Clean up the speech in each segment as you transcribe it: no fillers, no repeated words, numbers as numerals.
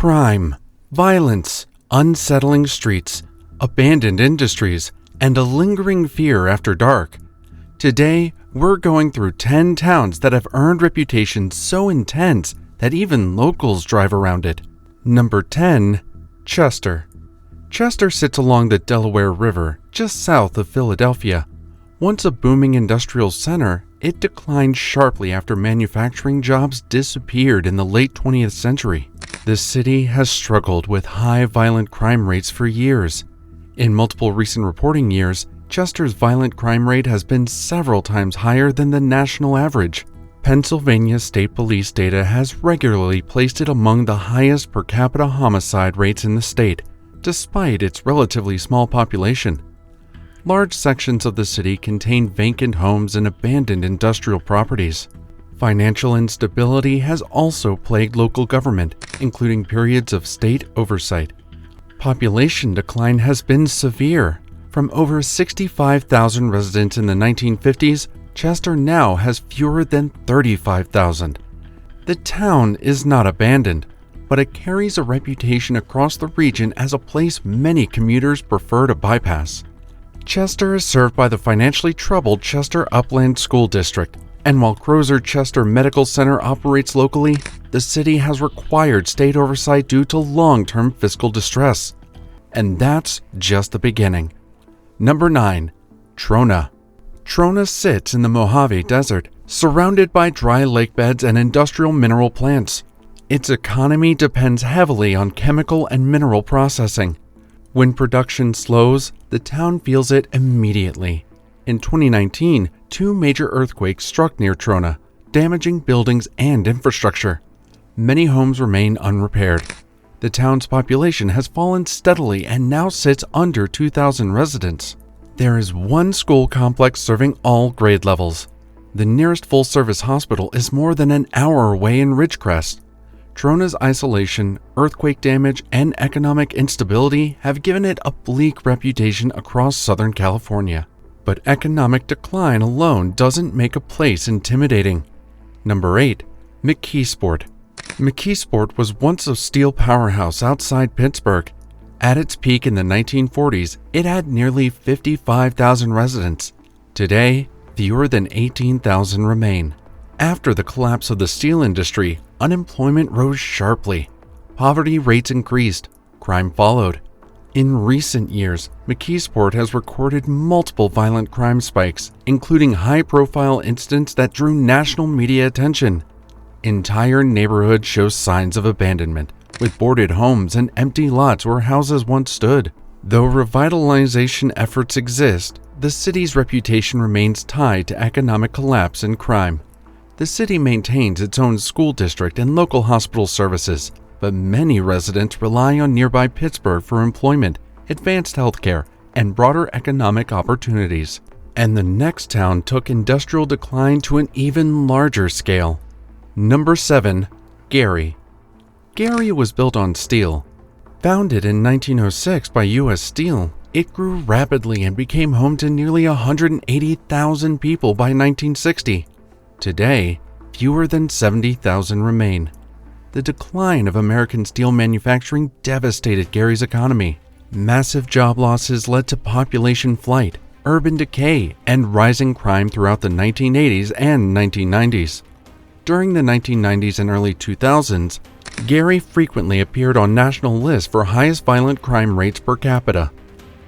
Crime, violence, unsettling streets, abandoned industries, and a lingering fear after dark. Today, we're going through 10 towns that have earned reputations so intense that even locals drive around it. Number 10. Chester. Chester sits along the Delaware River, just south of Philadelphia. Once a booming industrial center, it declined sharply after manufacturing jobs disappeared in the late 20th century. The city has struggled with high violent crime rates for years. In multiple recent reporting years, Chester's violent crime rate has been several times higher than the national average. Pennsylvania State Police data has regularly placed it among the highest per capita homicide rates in the state, despite its relatively small population. Large sections of the city contain vacant homes and abandoned industrial properties. Financial instability has also plagued local government, including periods of state oversight. Population decline has been severe. From over 65,000 residents in the 1950s, Chester now has fewer than 35,000. The town is not abandoned, but it carries a reputation across the region as a place many commuters prefer to bypass. Chester is served by the financially troubled Chester Upland School District, and while Crozer Chester Medical Center operates locally, the city has required state oversight due to long-term fiscal distress. And that's just the beginning. Number 9. Trona. Trona sits in the Mojave Desert, surrounded by dry lake beds and industrial mineral plants. Its economy depends heavily on chemical and mineral processing. When production slows, the town feels it immediately. In 2019, 2 major earthquakes struck near Trona, damaging buildings and infrastructure. Many homes remain unrepaired. The town's population has fallen steadily and now sits under 2,000 residents. There is one school complex serving all grade levels. The nearest full-service hospital is more than an hour away in Ridgecrest. Trona's isolation, earthquake damage, and economic instability have given it a bleak reputation across Southern California. But economic decline alone doesn't make a place intimidating. Number 8. McKeesport. McKeesport was once a steel powerhouse outside Pittsburgh. At its peak in the 1940s, it had nearly 55,000 residents. Today, fewer than 18,000 remain. After the collapse of the steel industry, unemployment rose sharply. Poverty rates increased. Crime followed. In recent years, McKeesport has recorded multiple violent crime spikes, including high-profile incidents that drew national media attention. Entire neighborhoods show signs of abandonment, with boarded homes and empty lots where houses once stood. Though revitalization efforts exist, the city's reputation remains tied to economic collapse and crime. The city maintains its own school district and local hospital services, but many residents rely on nearby Pittsburgh for employment, advanced healthcare, and broader economic opportunities. And the next town took industrial decline to an even larger scale. Number 7. Gary. Gary was built on steel. Founded in 1906 by U.S. Steel, it grew rapidly and became home to nearly 180,000 people by 1960. Today, fewer than 70,000 remain. The decline of American steel manufacturing devastated Gary's economy. Massive job losses led to population flight, urban decay, and rising crime throughout the 1980s and 1990s. During the 1990s and early 2000s, Gary frequently appeared on national lists for highest violent crime rates per capita.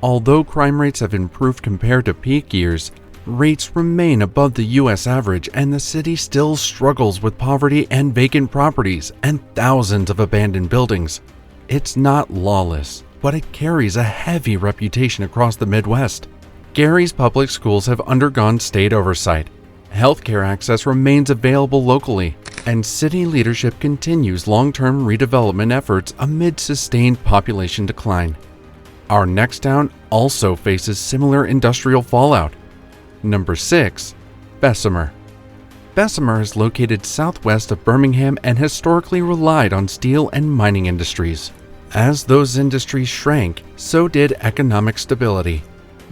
Although crime rates have improved compared to peak years, rates remain above the U.S. average, and the city still struggles with poverty and vacant properties and thousands of abandoned buildings. It's not lawless, but it carries a heavy reputation across the Midwest. Gary's public schools have undergone state oversight. Healthcare access remains available locally, and city leadership continues long-term redevelopment efforts amid sustained population decline. Our next town also faces similar industrial fallout. Number 6. Bessemer. Bessemer is located southwest of Birmingham and historically relied on steel and mining industries. As those industries shrank, so did economic stability.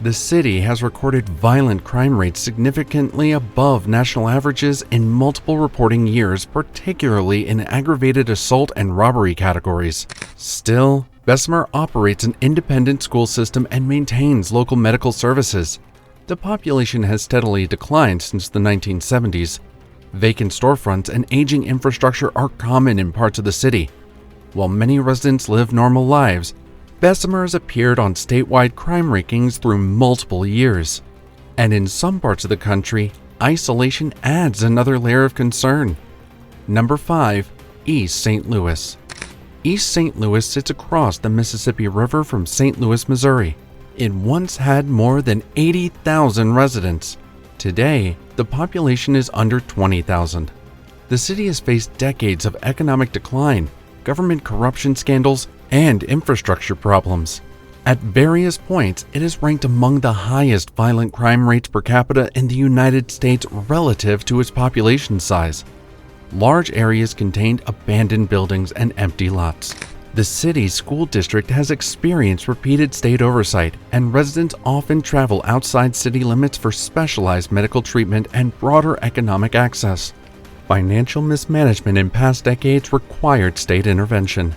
The city has recorded violent crime rates significantly above national averages in multiple reporting years, particularly in aggravated assault and robbery categories. Still, Bessemer operates an independent school system and maintains local medical services. The population has steadily declined since the 1970s. Vacant storefronts and aging infrastructure are common in parts of the city. While many residents live normal lives, Bessemer has appeared on statewide crime rankings through multiple years. And in some parts of the country, isolation adds another layer of concern. Number 5. East St. Louis. East St. Louis sits across the Mississippi River from St. Louis, Missouri. It once had more than 80,000 residents. Today, the population is under 20,000. The city has faced decades of economic decline, government corruption scandals, and infrastructure problems. At various points, it is ranked among the highest violent crime rates per capita in the United States relative to its population size. Large areas contained abandoned buildings and empty lots. The city's school district has experienced repeated state oversight, and residents often travel outside city limits for specialized medical treatment and broader economic access. Financial mismanagement in past decades required state intervention.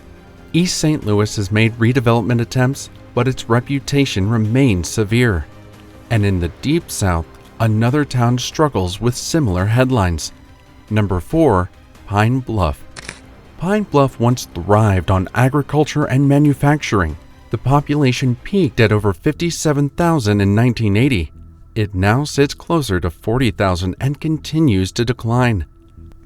East St. Louis has made redevelopment attempts, but its reputation remains severe. And in the Deep South, another town struggles with similar headlines. Number 4. Pine Bluff. Pine Bluff once thrived on agriculture and manufacturing. The population peaked at over 57,000 in 1980. It now sits closer to 40,000 and continues to decline.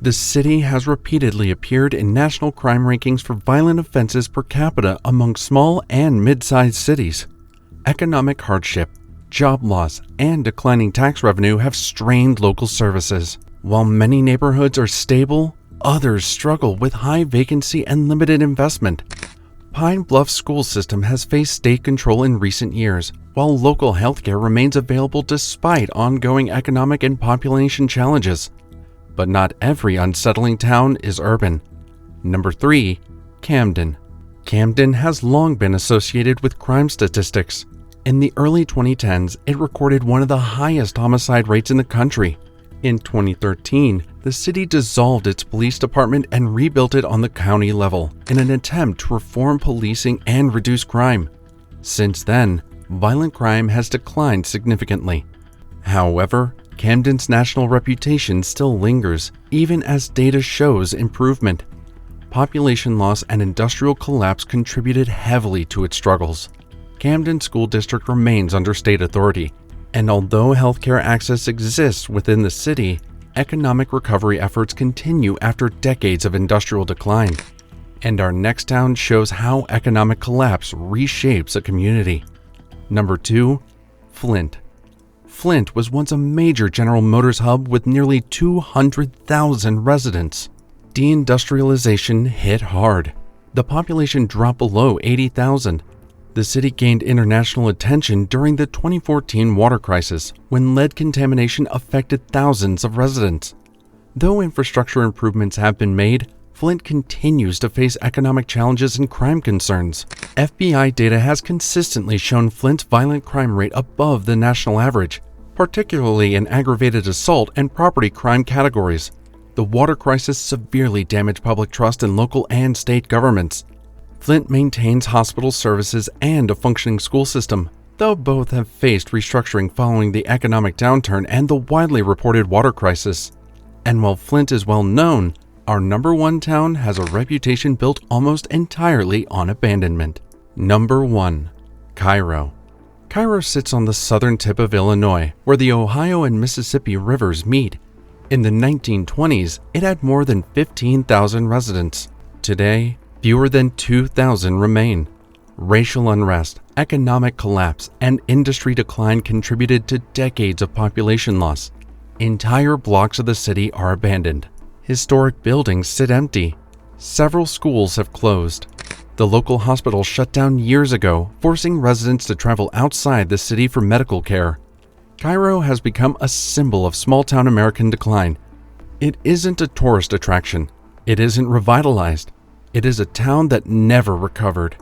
The city has repeatedly appeared in national crime rankings for violent offenses per capita among small and mid-sized cities. Economic hardship, job loss, and declining tax revenue have strained local services. While many neighborhoods are stable, others struggle with high vacancy and limited investment. Pine Bluff's school system has faced state control in recent years, while local healthcare remains available despite ongoing economic and population challenges. But not every unsettling town is urban. Number 3. Camden. Camden has long been associated with crime statistics. In the early 2010s, it recorded one of the highest homicide rates in the country. In 2013, the city dissolved its police department and rebuilt it on the county level in an attempt to reform policing and reduce crime. Since then, violent crime has declined significantly. However, Camden's national reputation still lingers, even as data shows improvement. Population loss and industrial collapse contributed heavily to its struggles. Camden School District remains under state authority, and although healthcare access exists within the city, economic recovery efforts continue after decades of industrial decline. And our next town shows how economic collapse reshapes a community. Number 2. Flint. Flint was once a major General Motors hub with nearly 200,000 residents. Deindustrialization hit hard. The population dropped below 80,000. The city gained international attention during the 2014 water crisis, when lead contamination affected thousands of residents. Though infrastructure improvements have been made, Flint continues to face economic challenges and crime concerns. FBI data has consistently shown Flint's violent crime rate above the national average, particularly in aggravated assault and property crime categories. The water crisis severely damaged public trust in local and state governments. Flint maintains hospital services and a functioning school system, though both have faced restructuring following the economic downturn and the widely reported water crisis. And while Flint is well known, our number 1 town has a reputation built almost entirely on abandonment. Number 1. Cairo. Cairo sits on the southern tip of Illinois, where the Ohio and Mississippi rivers meet. In the 1920s, it had more than 15,000 residents. Today, fewer than 2,000 remain. Racial unrest, economic collapse, and industry decline contributed to decades of population loss. Entire blocks of the city are abandoned. Historic buildings sit empty. Several schools have closed. The local hospital shut down years ago, forcing residents to travel outside the city for medical care. Cairo has become a symbol of small-town American decline. It isn't a tourist attraction. It isn't revitalized. It is a town that never recovered.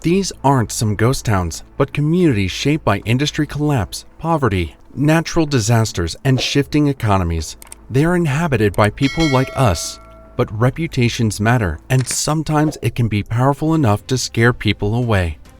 These aren't some ghost towns, but communities shaped by industry collapse, poverty, natural disasters, and shifting economies. They are inhabited by people like us, but reputations matter, and sometimes it can be powerful enough to scare people away.